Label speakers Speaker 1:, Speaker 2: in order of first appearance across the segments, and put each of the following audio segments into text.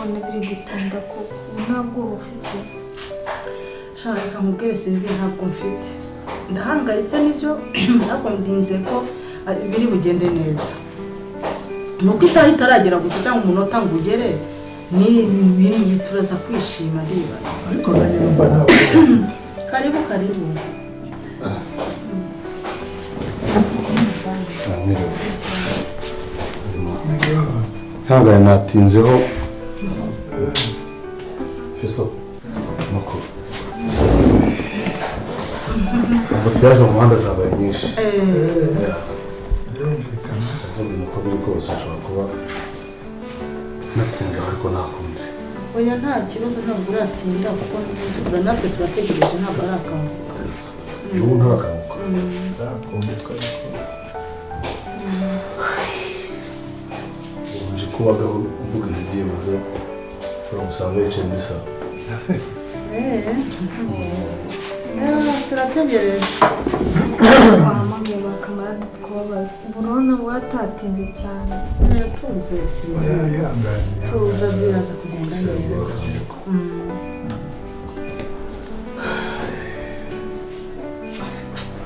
Speaker 1: none biri gutinda ko ntabwo ufite
Speaker 2: shaka mubwire Sylvie ntabwo mfite ndahangayitse nibyo ntabwo ndinze ko biri bugende neza nuko isaha itaragera gusa cyangwa umunota ngo ugere ni ibintu bituraza kwishima ndibaza
Speaker 3: ariko nanjye numva ntabwo
Speaker 2: karibu
Speaker 4: ntabwo natinzeho fiso makuru ambutiyaje mu muhanda zabaye nyinshi
Speaker 3: birumvikana
Speaker 4: ndavuga uko biri kose nshobora kuba natinze ariko nakundi
Speaker 2: oya nta kibazo ntabwo uratinda kuko natwe turategereje ntabwo ari akanguka
Speaker 4: ubu ntarakanguka
Speaker 3: ndakumbuka
Speaker 4: uje kubagaho mvuga ibyibuze ushobora gusanga yicaye muri salo
Speaker 2: turategereje
Speaker 1: wahamagaye bakamara tukubabaza urabona watatinze cyane
Speaker 2: tuze
Speaker 3: yihangane
Speaker 2: tuza biraza kugenda neza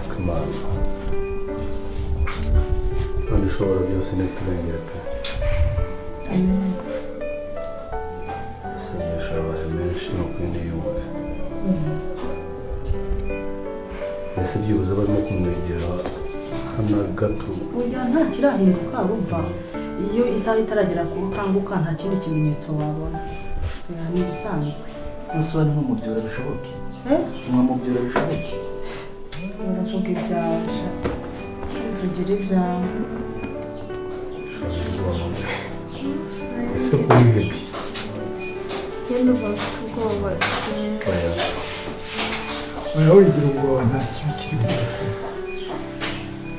Speaker 4: kamana none ushobora byose ntiturengere pe isengesho yabaye menshi ni ukwindi yumve mbese byibuze barimo kumwegera hano gato
Speaker 2: oya nta kirahinduka urumva iyo isaha itaragera ku rukanguka nta kindi kimenyetso wabona ni ibisanzwe
Speaker 5: gusa bari nko mu byura bishoboke nko mu byura bishoboke
Speaker 2: uravuga ibyawe uvugira ibyawe
Speaker 4: ushobora kubona ese kubihebye
Speaker 1: yenda bafite ubwoba
Speaker 3: oya wigira ubwoba nta kibi kiri bukore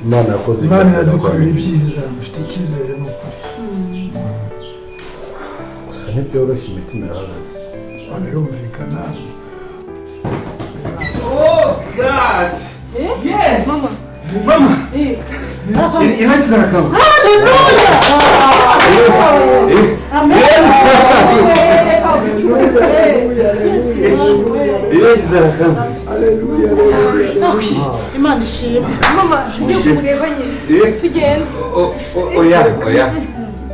Speaker 4: Imana yakoze
Speaker 3: Imana iradukorera ibyiza mfite icyizere n'ukuri
Speaker 4: gusa ntibyoroshye imitima irahagaze
Speaker 3: birumvikana
Speaker 5: God! Yes! Mama! Iragiza arakaba. Iragiza arakaba.
Speaker 2: Imana ishimwe
Speaker 1: mama tujye kumureba nyine tugende
Speaker 6: oya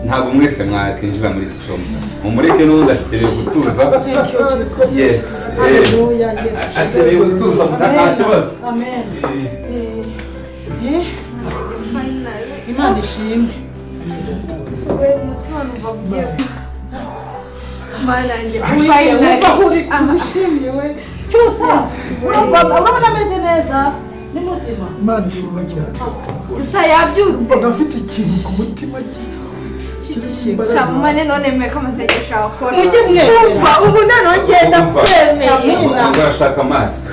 Speaker 6: ntabwo mwese mwakinjira muri iki cyumba mumureke n'ubundi akeneye gutuza yes
Speaker 2: haleluya yesu
Speaker 6: akeneye gutuza nta kibazo
Speaker 2: amen
Speaker 1: finally
Speaker 2: Imana ishimwe
Speaker 1: we umutima numva ugiye mana yanjye finally
Speaker 2: amashimwe we cyose urabona ameze neza ni muzima
Speaker 3: Imana ishimwe cyane
Speaker 1: gusa yabyutse
Speaker 3: mbaga afite ikintu ku mutima
Speaker 1: shamane none meka amasengesho akora
Speaker 2: mujye mwemera ubu none ngenda kwemera
Speaker 6: urashaka amazi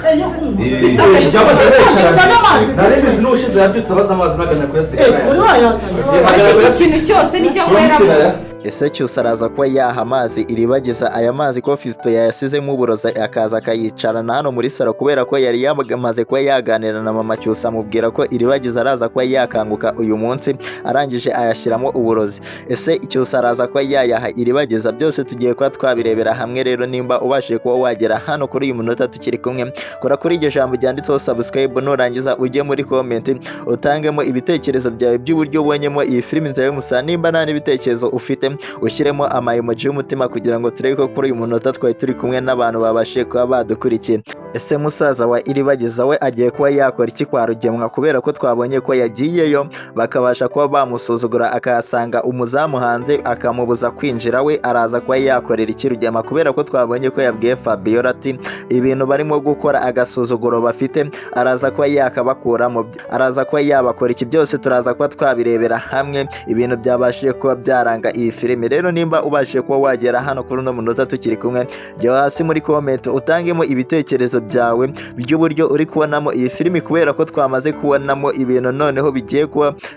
Speaker 5: Narabizi n'ushize yabyutse abaza amazi n'agaje kuyasiga.
Speaker 2: uri wayazanye
Speaker 1: ikintu cyose nicyo nkweramo
Speaker 7: ese cyose araza kuba yaha amazi iribagiza aya mazi ko Fisito yayasizemo uburozi akaza akayicarana hano muri salo kubera ko yari yamaze kuba yaganira na mama Cyusa amubwira ko iribagiza araza kuba yakanguka uyu munsi arangije ayashyiramo uburozi. Ese Cyusa araza kuba yayaha iribagiza byose tugiye kuba twabirebera hamwe. Rero nimba ubashije kuba wagera hano kuri uyu munota tukiri kumwe kora kuri iryo jambo ryanditseho subscribe nurangiza ujye muri comment utangemo ibitekerezo byawe by'uburyo ubonyemo iyi filime INZIRA YU'UMUSARABA nimba nta n'ibitekerezo ufite ushyiremo ama-emoji y'umutima kugira ngo turebe ko kuri uyu munota twari turi kumwe n'abantu babashije kuba badukurikiye. Ese musaza wa iribagiza we agiye kuba yakora iki kwa Rugemwa kubera ko twabonye ko yagiyeyo bakabasha kuba bamusuzugura akahasanga umuzamu hanze akamubuza kwinjira we araza kuba yakorera iki Rugema kubera ko twabonye ko yabwiye Fabiola ati ibintu barimo gukora agasuzuguro bafite araza kuba yakabakuramo araza kuba yabakora iki byose turaza kuba twabirebera hamwe ibintu byabashije kuba byaranga iyi filime. Rero nimba ubashije kuba wagera hano kuri uno munota tukiri kumwe jya hasi muri comment utangemo ibitekerezo byawe by'uburyo uri kubonamo iyi filimi, kubera ko twamaze kubonamo ibintu noneho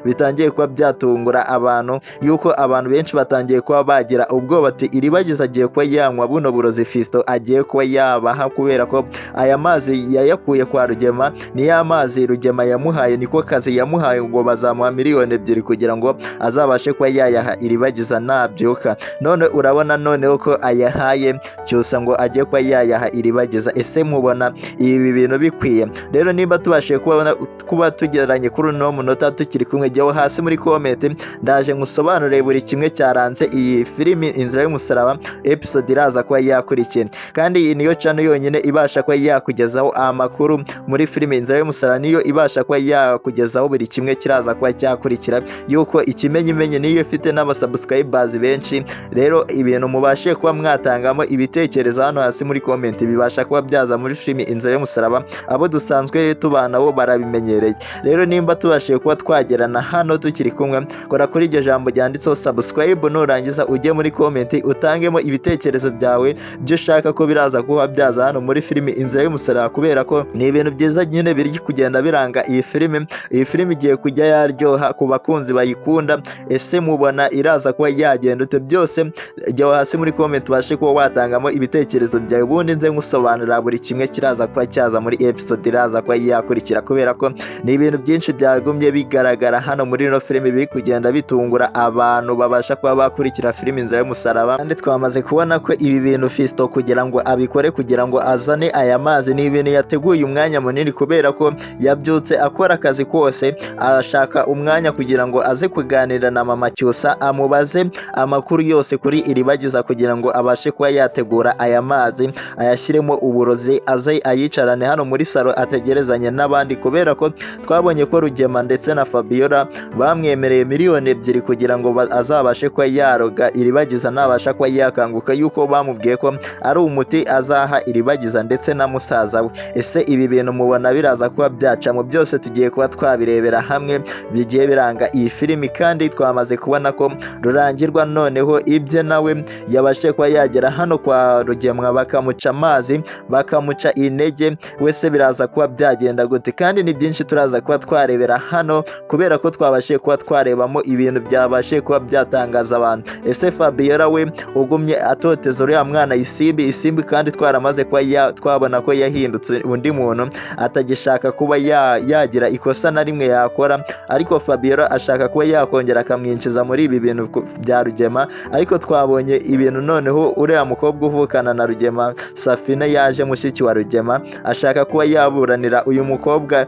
Speaker 7: bitangiye kuba byatungura abantu, yuko abantu benshi batangiye kuba bagira ubwoba ati Iribagiza agiye kuba yanywa buno burozi Fiston agiye kuba yabaha, kubera ko aya mazi yayakuye kwa Rugema, ni ya mazi Rugema yamuhaye, niko kazi yamuhaye ngo bazamuha miliyoni 2 kugira ngo azabashe kuba yayaha Iribagiza nabyuka. None urabona noneho ko ayahaye Cyusa ngo agiye kuba yayaha Iribagiza. Ese mubona ibi bintu bikwiye? Rero nimba tubashe kuba tugeranye kuri uno munota tukiri kumwe, jyaho hasi muri comment ndaje ngusobanurire buri kimwe cyaranze iyi filimi Inzira y'Umusaraba episode iraza kuba yakurikira. Kandi iyi niyo channel yonyine ibasha kuba yakugezaho amakuru muri filimi Inzira y'Umusaraba, niyo ibasha kuba yakugezaho buri kimwe kiraza kuba cyakurikira, yuko ikimenyimenye niyo ifite n'abasubscribers benshi. Rero ibintu mubashe kuba mwatangamo ibitekerezo hano hasi muri comment bibasha kuba byaza muri filimi Inzira y'Umusaraba, abo dusanzwe tubana bo barabimenyereye. Rero nimba tubashe kuba twagerana hano tukiri kumwe, kora kuri iryo jambo ryanditseho subscribe, nurangiza ujye muri comment utangemo ibitekerezo byawe byo ushaka ko biraza kuba byaza hano muri filimi Inzira y'Umusaraba, kubera ko ni ibintu byiza nyine biri kugenda biranga iyi filimi. Iyi filimi igiye kujya yaryoha ku bakunzi bayikunda. Ese mubona iraza kuba yagenda ute? Byose jya hasi muri comment ubashe kuba watangamo ibitekerezo byawe, ubundi nze ngusobanurira buri kimwe kiraza kuba cyaza muri episode iraza kuba yakurikira, kubera ko ni ibintu byinshi byagumye bigaragara hano muri ino filimi biri kugenda bitungura abantu babasha kuba bakurikira filimi Inzira y'Umusaraba. Kandi twamaze kubona ko ibi bintu Fiston kugira ngo abikore, kugira ngo azane aya mazi, ni ibintu yateguye umwanya munini, kubera ko yabyutse akora akazi kose, arashaka umwanya kugira ngo aze kuganira na mama Cyusa amubaze amakuru yose kuri Iribagiza, kugira ngo abashe kuba yategura aya mazi ayashyiremo uburozi, aze ayicarane hano muri salo ategerezanye n'abandi, kubera ko twabonye ko Rugema ndetse na Fabiola bamwemereye miliyoni 2 kugira ngo azabashe kuba yaroga Iribagiza nabasha kuba yakanguka, yuko bamubwiye ko ari umuti azaha Iribagiza ndetse na musaza we. Ese ibi bintu mubona biraza kuba byacamo? Byose tugiye kuba twabirebera hamwe bigiye biranga iyi filimi, kandi twamaze kubona ko Rurangirwa noneho ibye nawe yabashe kuba yagera hano kwa Rugema bakamuca amazi, bakamuca intege. Wese biraza kuba byagenda gute? Kandi ni byinshi turaza kuba twarebera hano, kubera ko twabashe kuba twarebamo ibintu byabashe kuba byatangaza abantu. Ese Fabiola we ugumye atoteza uriya mwana isimbi, kandi twaramaze kuba twabona ko yahindutse undi muntu, atagishaka kuba yagira ikosa na rimwe yakora, ariko Fabiola ashaka kuba yakongera akamwinjiza muri ibi bintu bya Rugema. Ariko twabonye ibintu noneho uriya mukobwa uvukana na Rugema, Safina, yaje mushiki wa Rugema, ashaka kuba yaburanira uyu mukobwa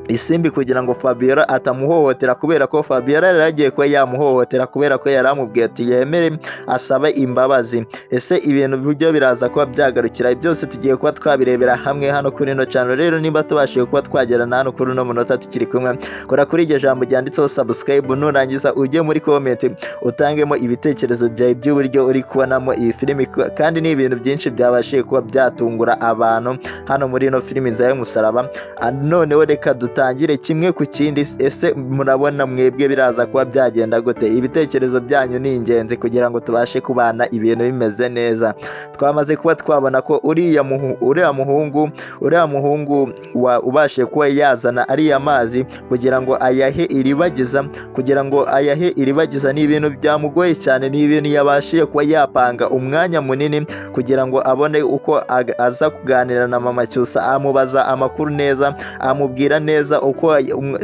Speaker 7: isimbi kugira ngo Fabiola atamuhohotera, kubera ko Fabiola yaragiye kuba yamuhohotera, kubera ko yaramubwiye ati yemere asabe imbabazi. Ese ibintu byo biraza kuba byagarukira? Byose tugiye kuba twabirebera hamwe hano kuri ino channel. Rero nimba tubashije kuba twagerana hano kuri uno munota tukiri kumwe, kora kuri iryo jambo ryanditseho subscribe, nurangiza ujye muri comment utangemo ibitekerezo byawe by'uburyo uri kubonamo iyi filimi. Kandi ni ibintu byinshi byabashije kuba byatungura abantu hano muri ino filimi Inzira y'Umusaraba. Noneho reka dutangire kimwe ku kindi. Ese murabona mwebwe biraza kuba byagenda gute? Ibitekerezo byanyu ni ingenzi kugira ngo tubashe kubana ibintu bimeze neza. Twamaze kuba twabona ko uriya muhungu ubashe kuba yazana ariya mazi kugira ngo ayahe Iribagiza, ni ibintu byamugoye cyane, ni ibintu yabashije kuba yapanga umwanya munini kugira ngo abone uko aza kuganira na mama Cyusa, amubaza amakuru neza, amubwira neza uko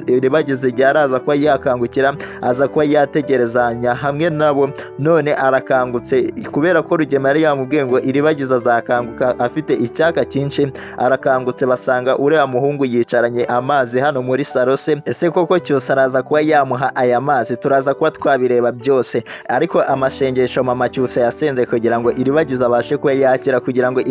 Speaker 7: Iribagiza igihe araza kuba yakangukira, aza kuba yategerezanya hamwe nabo. None arakangutse, kubera ko Rugema yari yamubwiye ngo Iribagiza azakanguka afite icyaka cyinshi. Arakangutse, basanga uriya muhungu yicaranye amazi hano muri salo se. Ese koko Cyusa araza kuba yamuha aya mazi? Turaza kuba twabireba byose, ariko amashengesho mama Cyusa yasenze kugira ngo Iribagiza abashe kuba yakira, kugira ngo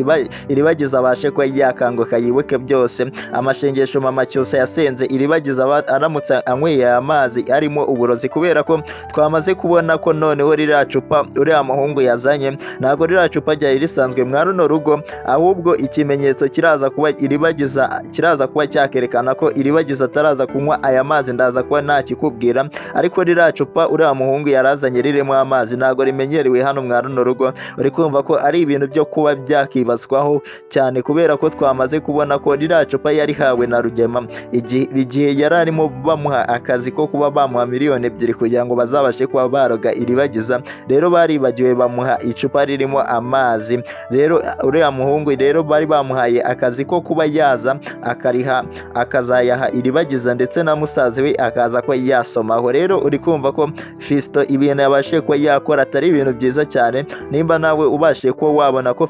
Speaker 7: Iribagiza abashe kuba yakanguka yibuke byose. Amashengesho mama Cyusa yasenze yasenze Iribagiza aramutse anyweye aya mazi arimo uburozi, kubera ko twamaze kubona ko noneho ririya cupa uriya muhungu yazanye ntabwo ririya cupa ryari risanzwe mwa runo rugo, ahubwo ikimenyetso kiraza kuba cyakerekana ko Iribagiza ataraza kunywa aya mazi, ndaza kuba nakikubwira. Ariko ririya cupa uriya muhungu yarazanye ririmo amazi ntabwo rimenyerewe hano mwa runo rugo. Uri kumva ko ari ibintu byo kuba byakibazwaho cyane, kubera ko twamaze kubona ko ririya cupa yarihawe na Rugema igihe yari arimo bamuha akazi ko kuba bamuha miliyoni 2 kugira ngo bazabashe kuba baroga Iribagiza. Rero baribagiwe bamuha icupa ririmo amazi. Rero uriya muhungu rero bari bamuhaye akazi ko kuba yaza akazayaha Iribagiza ndetse na musaza we akaza ko yasomaho. Rero uri kumva ko Fisto ibintu yabashe ko yakora atari ibintu byiza cyane. Nimba nawe ubashe ko wabona ko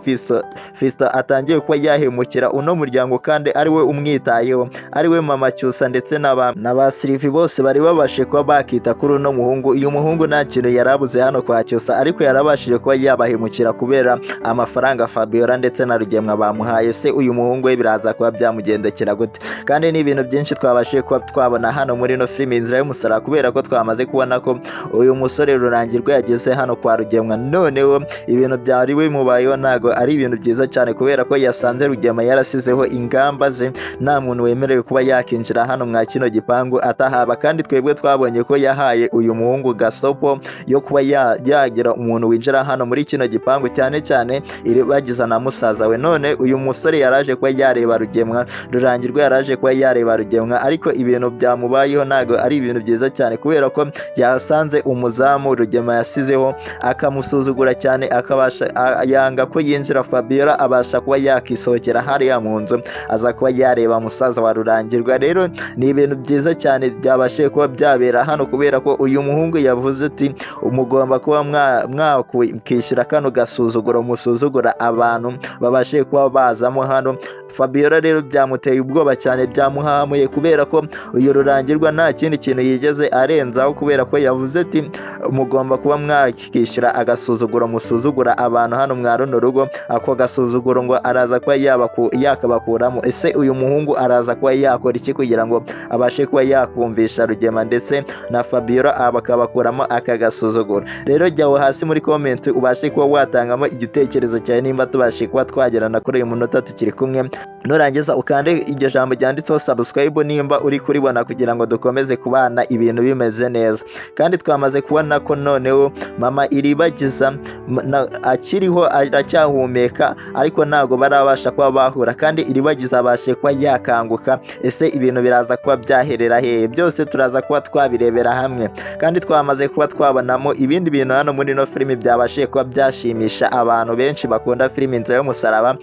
Speaker 7: Fisto atangiye ko yahemukira uno muryango kandi ari we umwitayeho, ari we mama Cyusa ndetse n'aba Sylvie bose bari babashe kuba bakita kuri uno muhungu. Uyu muhungu nta kintu yarabuze hano kwa Cyusa, ariko yarabashije kuba yabahemukira kubera amafaranga Fabiola ndetse na Rugema bamuhaye. Se uyu muhungu we biraza kuba byamugendekera gute? Kandi ni ibintu byinshi twabashije kuba twabona hano muri no film Inzira y'Umusaraba, kubera ko twamaze kubona ko uyu musore Rurangirwa yageze hano kwa Rugema. Noneho ibintu byari bimubayeho ntago ari ibintu byiza cyane, kubera ko yasanze Rugema yarasizeho ingamba ze, nta muntu wemerewe kuba yakinjira hano mwa kino gipangu atahaba. Kandi twebwe twabonye ko yahaye uyu muhungu gasopo yo kuba yagira umuntu winjira hano muri kino gipangu, cyane cyane Iribagiza na musaza we. None uyu musore yaraje kuba yareba Rugema, Rurangirwa yaraje kuba yareba Rugema, ariko ibintu byamubayeho ntago ari ibintu byiza cyane, kubera ko yasanze umuzamu Rugema yasizeho akamusuzugura cyane, yanga ko yinjira Fabiola abasha kuba yakisohokera hariya mu nzu aza kuba yareba musaza wa Rurangirwa. Rero ni ibintu byiza cyane byabashe kuba byabera hano, kubera ko uyu muhungu yavuze ati umugomba kuba mwakwishyura kano gasuzuguro musuzugura abantu babashe kuba bazamo hano. Fabiola rero byamuteye ubwoba cyane, byamuhamuye, kubera ko uyu Rurangirwa nta kindi kintu yigeze arenzaho, kubera ko yavuze ati mugomba kuba mwakishyura agasuzuguro musuzugura abantu hano mwa runo rugo. Ako gasuzuguro ngo araza kuba yakabakuramo. Ese uyu muhungu araza kuba yakora iki kugira ngo abashe kuba yakumvisha Rugema ndetse na Fabiola bakabakuramo aka gasuzuguro? Rero jyaho hasi muri comment ubashe kuba watangamo igitekerezo cyawe, nimba tubashe kuba twagerana kuri uyu munota tukiri kumwe. Nurangiza ukande iryo jambo ryanditseho subscribe nimba uri kuribona, kugira ngo dukomeze kubana ibintu bimeze neza. Kandi twamaze kubona ko noneho mama Iribagiza akiriho aracyahumeka, ariko ntago barabasha kuba bahura, kandi Iribagiza abashe kuba yakanguka. Ese ibintu biraza kuba byaherera hehe? Byose turaza kuba twabirebera hamwe. Kandi twamaze kuba twabonamo ibindi bintu hano muri no filimi byabashe kuba byashimisha abantu benshi bakunda filimi Inzira y'Umusaraba.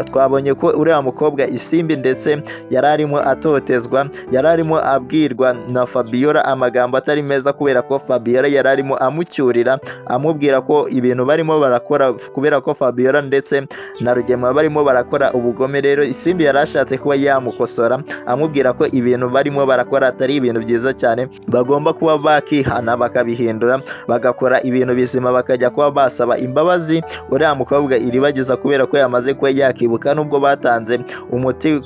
Speaker 7: Twabonye ko uriya mukobwa Isimbi ndetse yararimo atotezwa, yararimo abwirwa na Fabiola amagambo atari meza, kubera ko Fabiola yararimo amucyurira amubwira ko ibintu barimo barakora, kubera ko Fabiola ndetse na Rugema barimo barakora ubugome. Rero Isimbi yarashatse kuba yamukosora amubwira ko ibintu barimo barakora atari ibintu byiza cyane, bagomba kuba bakihana bakabihindura bagakora ibintu bizima, bakajya kuba basaba imbabazi uriya mukobwa Iribagiza, kubera ko yamaze kuba yakibuka nubwo batanze umuti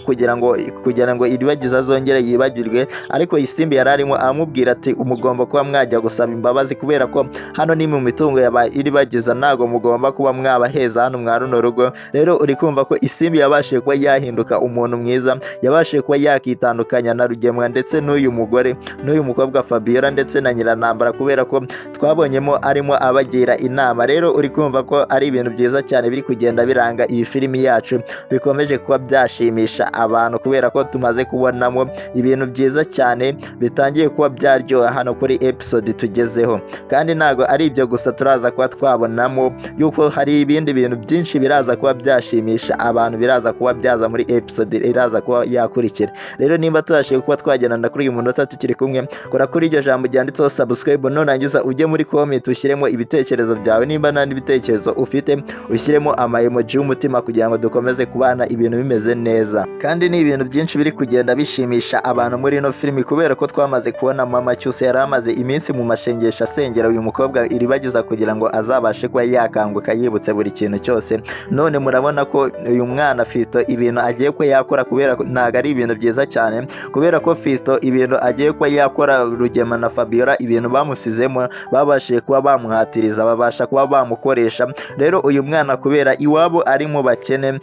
Speaker 7: kugira ngo Iribagiza azongere yibagirwe. Ariko Isimbi yararimo amubwira ati umugomba kuba mwajya gusaba imbabazi, kubera ko hano ni mu mitungo yaba Iribagiza, ntago mugomba kuba mwabaheza hano mwa runo rugo. Rero uri kumva ko Isimbi yabashije kuba yahinduka umuntu mwiza, yabashije kuba yakitandukanya na Rugema ndetse n'uyu mugore n'uyu mukobwa Fabiola ndetse na Nyirantambara, kubera ko twabonyemo arimo abagira inama. Rero uri kumva ko ari ibintu byiza cyane biri kugenda biranga iyi filimi yacu, bikomeje kuba byashimisha abantu, kubera ko tumaze kubonamo ibintu byiza cyane bitangiye kuba byaryoha hano kuri episode tugezeho. Kandi ntago ari ibyo gusa, turaza kuba twabonamo yuko hari ibindi bintu byinshi biraza kuba byashimisha abantu, biraza kuba byaza muri episode iraza kuba yakurikira. Rero nimba tubashije kuba twagendana kuri uyu munota tukiri kumwe, kora kuri iryo jambo ryanditseho subscribe, nurangiza ujye muri comment ushyiremo ibitekerezo byawe, nimba nta n'ibitekerezo ufite ushyiremo ama emoji y'umutima, kugira ngo dukomeze kubana ibintu bimeze bimeze neza. Kandi ni ibintu byinshi biri kugenda bishimisha abantu muri ino filimi kubera ko twamaze kubona mama Cyusa yari amaze iminsi mu mashengesho asengera uyu mukobwa Iribagiza kugira ngo azabashe kuba yakanguka yibutse buri kintu cyose. None murabona ko uyu mwana Fisto ibintu agiye ko yakora kubera ko ntago ari ibintu byiza cyane, kubera ko Fisto ibintu agiye ko yakora Rugema na Fabiola ibintu bamusizemo babashije kuba bamuhatiriza, babasha kuba bamukoresha. Rero uyu mwana kubera iwabo ari mu bakene,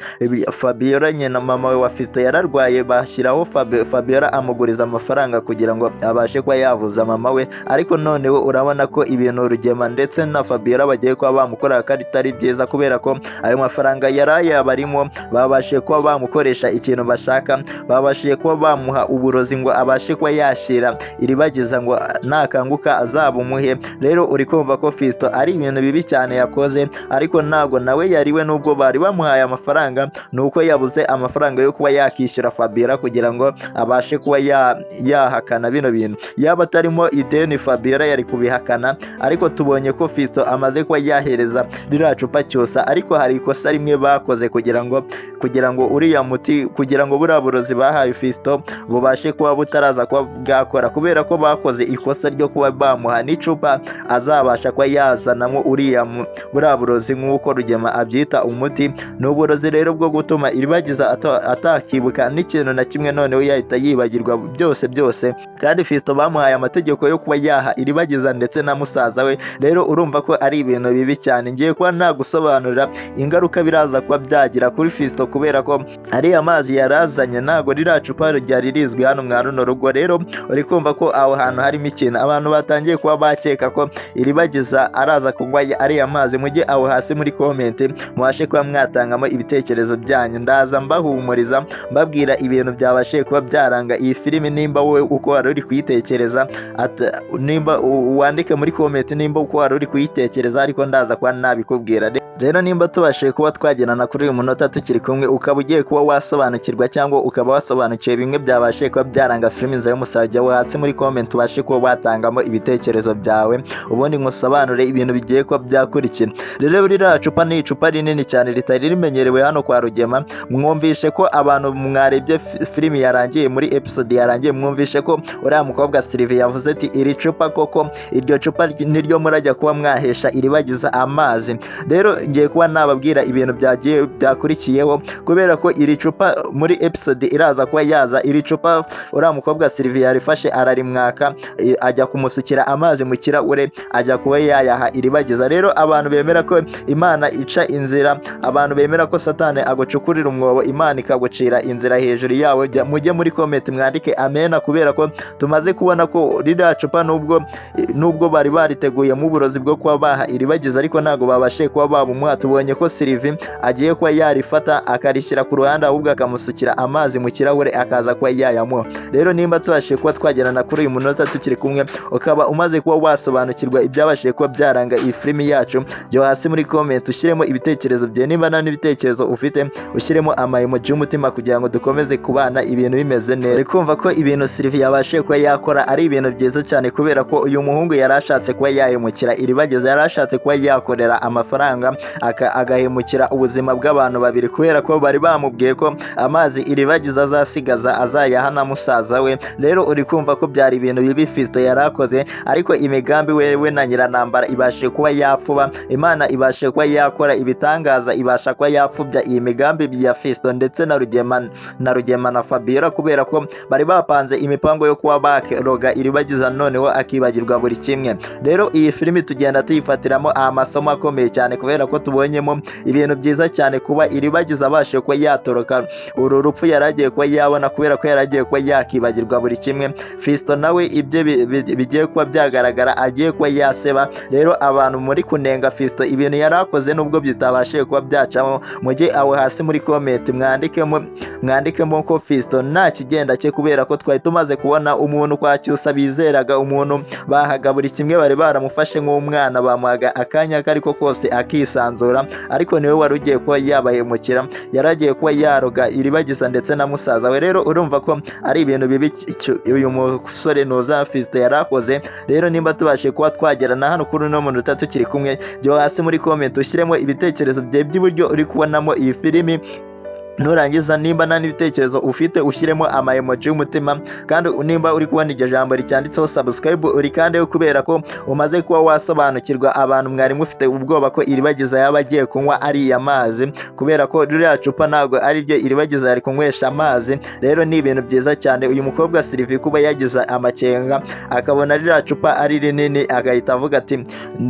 Speaker 7: Fabiola nyina mama we wa Fisto yararwaye, bashyiraho Fabiola amuguriza amafaranga kugira ngo abashe kuba yavuza mama we. Ariko none we urabona ko ibintu Rugema ndetse na Fabiola bagiye kuba bamukorera ko atari byiza, kubera ko ayo mafaranga yaraye abarimo babashe kuba bamukoresha ikintu bashaka, babashije kuba bamuha uburozi ngo abashe kuba yashira Iribagiza ngo nakanguka azabumuhe. Rero uri kumva ko Fisto ari ibintu bibi cyane yakoze, ariko ntago nawe yariwe nubwo bari bamuhaye amafaranga, nuko yabuze amafaranga yo kuba yakishyura Fabiola kugira ngo abashe kuba yahakana bino bintu. Yaba atarimo ideni Fabiola yari kubihakana, ariko tubonye ko Fisto amaze kuba yahereza ririya cupa Cyusa, ariko hari ikosa rimwe bakoze kugira ngo uriya muti, kugira ngo buriya burozi bahaye Fisto bubashe kuba butaraza kuba bwakora, kubera ko bakoze ikosa ryo kuba bamuha n'icupa azabasha kuba yazanamo buriya burozi nk'uko Rugema abyita umuti. Ni uburozi rero bwo gutuma Iribagiza atakibuka n'ikintu na kimwe, noneho yahita yibagirwa byose. Kandi Fisto bamuhaye amategeko yo kuba yaha Iribagiza ndetse na musaza we. Rero urumva ko ari ibintu bibi cyane. Ngiye kuba nagusobanurira ingaruka biraza kuba byagira kuri Fisto, kubera ko ari amazi yarazanye ntago ririya cupa ryari rizwi hano mwa runo rugo. Rero uri kumva ko aho hantu harimo ikintu, abantu batangiye kuba bakeka ko Iribagiza araza kunywa ari amazi. Mujye aho hasi muri comment mubashe kuba mwatangamo ibitekerezo byanyu, ndaza mbahumuriza mbabwira ibintu byabashe kuba byaranga iyi filimi. Nimba wowe uko wari uri kuyitekereza, nimba wandike muri comment nimba uko wari uri kuyitekereza, ariko ndaza kuba nabikubwira. Rero nimba tubashe kuba twagenana kuri uyu munota tukiri kumwe, ukaba ugiye kuba wasobanukirwa cyangwa ukaba wasobanukiwe bimwe byabashe kuba byaranga filimi INZIRA y'umusaraba, wo hasi muri comment ubashe kuba watangamo ibitekerezo byawe, ubundi nkusobanure ibintu bigiye kuba byakurikira. Rero ririya cupa ni icupa rinini cyane ritari rimenyerewe hano kwa Rugema. Mwumvishe ko abantu mwarebye filimi yarangiye, muri episode yarangiye, mwumvishe ko uriya mukobwa Sylvie yavuze ati iri cupa koko, iryo cupa niryo murajya kuba mwahesha Iribagiza amazi. Rero ngiye kuba nababwira ibintu byakurikiyeho, kubera ko iri cupa muri episode iraza kuba yaza. Iri cupa uriya mukobwa Sylvie yarifashe ararimwaka, ajya kumusukira amazi mu kirahure, ajya kuba yayaha Iribagiza. Rero abantu bemera ko Imana ica inzira, abantu bemera ko Satani agucukurira umwobo, Imana ikagucira inzira hejuru yawe, mujye muri comment mwandike amena, kubera ko tumaze kubona ko ririya cupa nubwo bari bariteguye mu burozi bwo kuba baha Iribagiza, ariko ntago babashe kuba babumuha. Tubonye ko Sylvie agiye kuba yarifata akarishyira ku ruhande, ahubwo akamusukira amazi mu kirahure akaza kuba yayamuha. Rero nimba tubashe kuba twagerana kuri uyu munota tukiri kumwe, ukaba umaze kuba wasobanukirwa ibyabashije kuba byaranga iyi filimi yacu, jya hasi muri comment ushyiremo ibitekerezo bye. Nimba nta n'ibitekerezo ufite, ushyiremo amayemoji y'umutima kugira ngo dukomeze kubana ibintu bimeze neza. Uri kumva ko ibintu Sylvie yabashije kuba yakora ari ibintu byiza cyane, kubera ko uyu muhungu yarashatse kuba yahemukira Iribagiza, yarashatse kuba yakorera amafaranga agahemukira ubuzima bw'abantu babiri, kubera ko bari bamubwiye ko amazi Iribagiza azasigaza azayaha na musaza we. Rero uri kumva ko byari ibintu bibi Fisto yarakoze, ariko imigambi we na Nyiranambara ibashe kuba yapfuba. Imana ibashe kuba yakora ibitangaza, ibasha kuba yapfubya iyi migambi ya Fisto ndetse na Rugema na Fabiola, kubera ko bari bapanze imipango yo kuba baroga Iribagiza, noneho akibagirwa buri kimwe. Rero iyi filimi tugenda tuyifatiramo amasomo akomeye cyane, kubera ko tubonyemo ibintu byiza cyane, kuba Iribagiza abashe kuba yatoroka uru rupfu yaragiye kuba yabona, kubera ko yaragiye kuba yakibagirwa buri kimwe. Fisto nawe ibye bigiye kuba byagaragara, agiye kuba yaseba. Rero abantu muri kunenga Fisto ibintu yarakoze nubwo bitabashije kuba byacamo, mujye aho hasi muri comment mwandikemo ko Fisto nta kigenda cye, kubera ko twari tumaze kubona umuntu kwa Cyusa bizeraga, umuntu bahaga buri kimwe, bari baramufashe nk'umwana, bamuhaga akanya kariko kose akisanzura, ariko niwe wari ugiye kuba yabahemukira, yaragiye kuba yaroga Iribagiza ndetse na musaza we. Rero urumva ko ari ibintu bibi uyu musore Noza Fisto yarakoze. Rero nimba tubashe kuba twagerana hano kuri uno munota tukiri kumwe, jya hasi muri comment ushyiremo ibitekerezo by'uburyo uri kubonamo iyi filimi, nurangiza nimba nta n'ibitekerezo ufite ushyiremo ama emoji y'umutima, kandi nimba uri kubona iryo jambo ricyanditseho subscribe urikandeho kubera ko umaze kuba wasobanukirwa abantu mwari mufite ubwoba ko Iribagiza yaba agiye kunywa ariya mazi, kubera ko ririya cupa ntabwo ari ryo Iribagiza yari kunywesha amazi. Rero ni ibintu byiza cyane uyu mukobwa Sylvie kuba yagize amakenga akabona ririya cupa ari rinini agahita avuga ati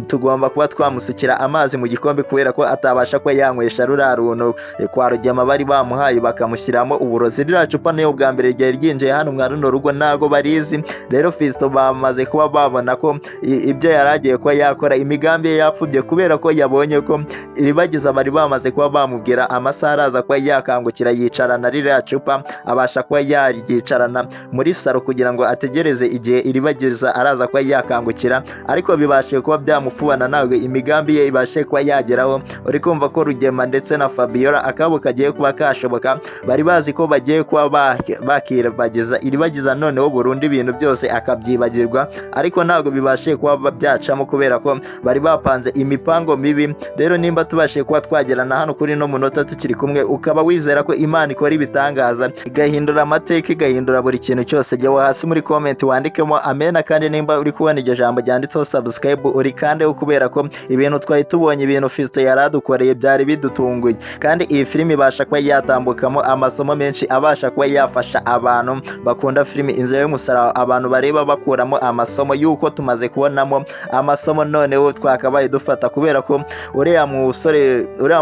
Speaker 7: tugomba kuba twamusukira amazi mu gikombe kubera ko atabasha kuba yanywesha ruriya runtu kwa Rugema bari bamuhaye bakamushyiramo uburozi. Ririya cupa niyo bwa mbere ryari ryinjiye hano mwa runo rugo ntago barizi. Rero Fiston bamaze kuba babona ko ibyo yari agiye kuba yakora imigambi ye yapfubye kubera ko yabonye ko Iribagiza bari bamaze kuba bamubwira amasaha araza kuba yakangukira yicarana ririya cupa, abasha kuba yaryicarana muri saro kugira ngo ategereze igihe Iribagiza araza kuba yakangukira, ariko bibashe kuba byamufubana ntabwo imigambi ye ibashe kuba yageraho. Uri kumva ko Rugema ndetse na Fabiola akabo kagiye kuba kashoboka, bari bazi ko bagiye kuba bakiribagiza Iribagiza noneho burundu ibintu byose akabyibagirwa, ariko ntabwo bibashe kuba byacamo kubera ko bari bapanze imipango mibi. Rero nimba tubashe kuba twagerana hano kuri no munota tukiri kumwe, ukaba wizera ko Imana ikora ibitangaza igahindura amateka igahindura buri kintu cyose, jya hasi muri comment wandikemo amena, kandi nimba uri kubona iryo jambo ryanditseho subscribe urikandeho kubera ko ibintu twari tubonye ibintu Fiston yaradukoreye byari bidutunguye, kandi iyi filimi ibasha kuba yatambukamo amasomo menshi abasha kuba yafasha abantu bakunda filimi Inzira y'Umusaraba, abantu bareba bakuramo amasomo yuko tumaze kubonamo amasomo noneho twakabaye dufata, kubera ko uriya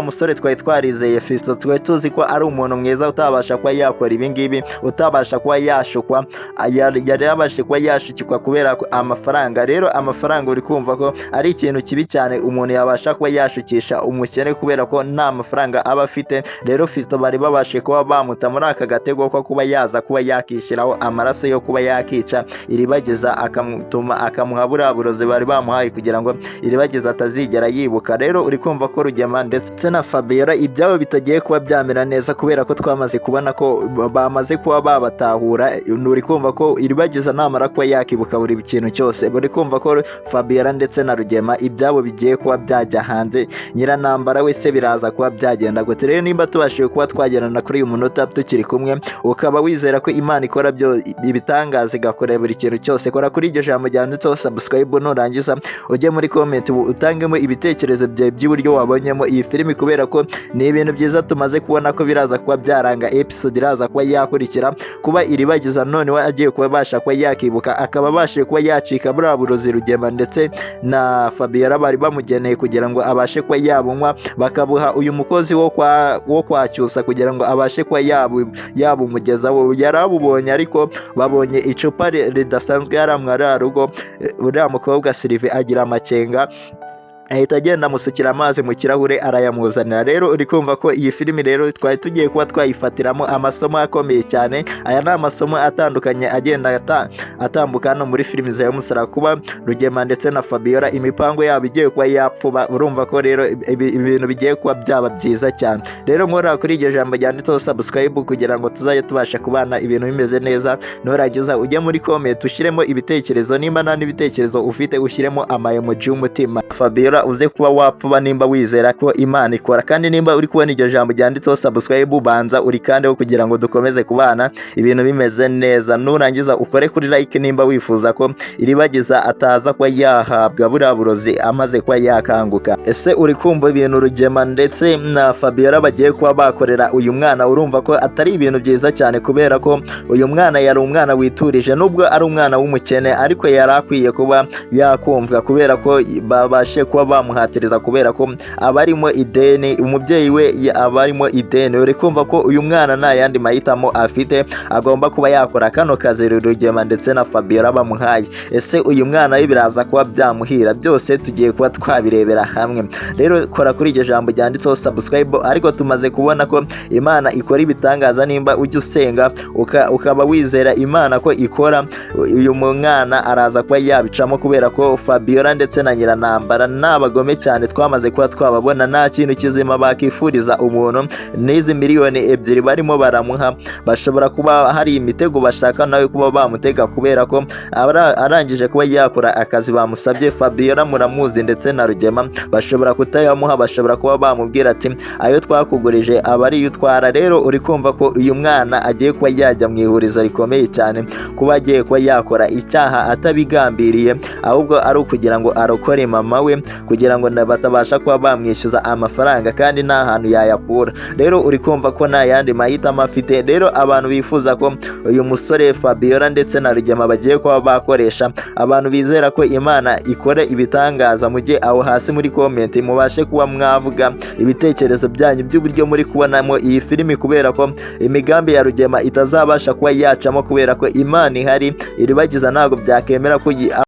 Speaker 7: musore twari twarizeye Fiston twari tuzi ko ari umuntu mwiza utabasha kuba yakora ibingibi, utabasha kuba yashukwa, yari yabashe kuba yashukikwa kubera amafaranga. Rero amafaranga uri kumva ko ari ikintu kibi cyane umuntu yabasha kuba yashukisha umukene kubera ko nta mafaranga aba afite. Rero Fiston bari babashe kuba bamuta muri aka gatego ko kuba yaza kuba yakishyiraho amaraso yo kuba yakica Iribagiza, akamuha buriya burozi bari bamuhaye kugira ngo Iribagiza atazigera yibuka. Rero uri kumva ko Rugema ndetse na Fabiola ibyabo bitagiye kuba byamera neza kubera ko twamaze kubona ko bamaze kuba babatahura. Uri kumva ko Iribagiza namara kuba yakibuka buri kintu cyose, uri kumva ko Fabiola ndetse na Rugema ibyabo bigiye kuba byajya hanze, nyiranambara wese biraza kuba byagenda gute. Rero nimba tubashije kuba twagerana kuri uyu munota tukiri kumwe, ukaba wizera ko Imana ikora byo ibitangaza igakora buri kintu cyose, kora kuri iryo jambo ryanditseho subscribe, nurangiza ujye muri comment utangemo ibitekerezo byawe by'uburyo wabonyemo iyi filimi, kubera ko ni ibintu byiza tumaze kubona ko biraza kuba byaranga episode iraza kuba yakurikira, kuba Iribagiza none we agiye kuba basha kuba yakibuka, akaba abashe kuba yacika buriya burozi Rugema ndetse na Fabiola bari bamugeneye kugira ngo abashe kuba yabunywa, bakabuha uyu mukozi wo kwacyusa kugira ngo abashe kuba yabumugezaho. Yarabubonye ariko babonye icupa ridasanzwe yaramwa rya rugo, uriya mukobwa Sylvie agira amakenga ahita agenda amusukira amazi mu kirahure arayamuzanira. Rero uri kumva ko iyi filimi rero twari tugiye kuba twayifatiramo amasomo akomeye cyane. Aya ni amasomo atandukanye agenda atambuka hano muri filimi Inzira y'Umusaraba, kuba Rugema ndetse na Fabiola imipango yabo igiye kuba yapfuba. Urumva ko rero ibintu bigiye kuba byaba byiza cyane. Rero nkora kuri iryo jambo ryanditseho subscribe kugira ngo tuzajye tubasha kubana ibintu bimeze neza. Nurangiza ujye muri comment ushyiremo ibitekerezo, nimba nta n'ibitekerezo ufite ushyiremo ama emoji y'umutima. Fabiola uze kuba wapfuba nimba wizera ko Imana ikora, kandi nimba uri kubona iryo jambo ryanditseho subscribe ubanza urikandeho kugira ngo dukomeze kubana ibintu bimeze neza. Nurangiza ukore kuri like nimba wifuza ko Iribagiza ataza kuba yahabwa buriya burozi amaze kuba yakanguka. Ese uri kumva ibintu Rugema ndetse na Fabiola bagiye kuba bakorera uyu mwana? Urumva ko atari ibintu byiza cyane kubera ko uyu mwana yari umwana witurije, nubwo ari umwana w'umukene ariko yari akwiye kuba yakumvwa kubera ko babashe kuba bamuhatiriza kubera ko abarimo ideni, umubyeyi we abarimo ideni. Uri kumva ko uyu mwana nta yandi mahitamo afite, agomba kuba yakora kano kazi Rugema ndetse na Fabiola bamuhaye. Ese uyu mwana we biraza kuba byamuhira? Byose tugiye kuba twabirebera hamwe. Rero kora kuri iryo jambo ryanditseho subscribe, ariko tumaze kubona ko Imana ikora ibitangaza. Nimba ujya usenga ukaba wizera Imana ko ikora, uyu mwana araza kuba yabicamo kubera ko Fabiola ndetse na nyiranambara abagome cyane twamaze kuba twababona nta kintu kizima bakifuriza umuntu n'izi miliyoni 2 barimo baramuha bashobora kuba hari imitego bashaka nawe kuba bamutega kubera ko arangije kuba yakora akazi bamusabye. Fabiola muramuzi ndetse na Rugema bashobora kutayamuha, bashobora kuba bamubwira ati ayo twakugurije aba ari utwara. Rero uri kumva ko uyu mwana agiye kuba yajya mu ihurizo rikomeye cyane kuba agiye kuba yakora icyaha atabigambiriye, ahubwo ari ukugira ngo arokore mama we kugira ngo batabasha kuba bamwishyuza amafaranga kandi nta hantu yayakura. Rero uri kumva ko nta yandi mahitamo afite. Rero abantu bifuza ko uyu musore Fabiola ndetse na Rugema bagiye kuba bakoresha, abantu bizera ko Imana ikora ibitangaza, mujye aho hasi muri comment mubashe kuba mwavuga ibitekerezo byanyu by'uburyo muri kubonamo iyi filimi, kubera ko imigambi ya Rugema itazabasha kuba yacamo kubera ko Imana ihari. Iribagiza ntabwo byakemera ko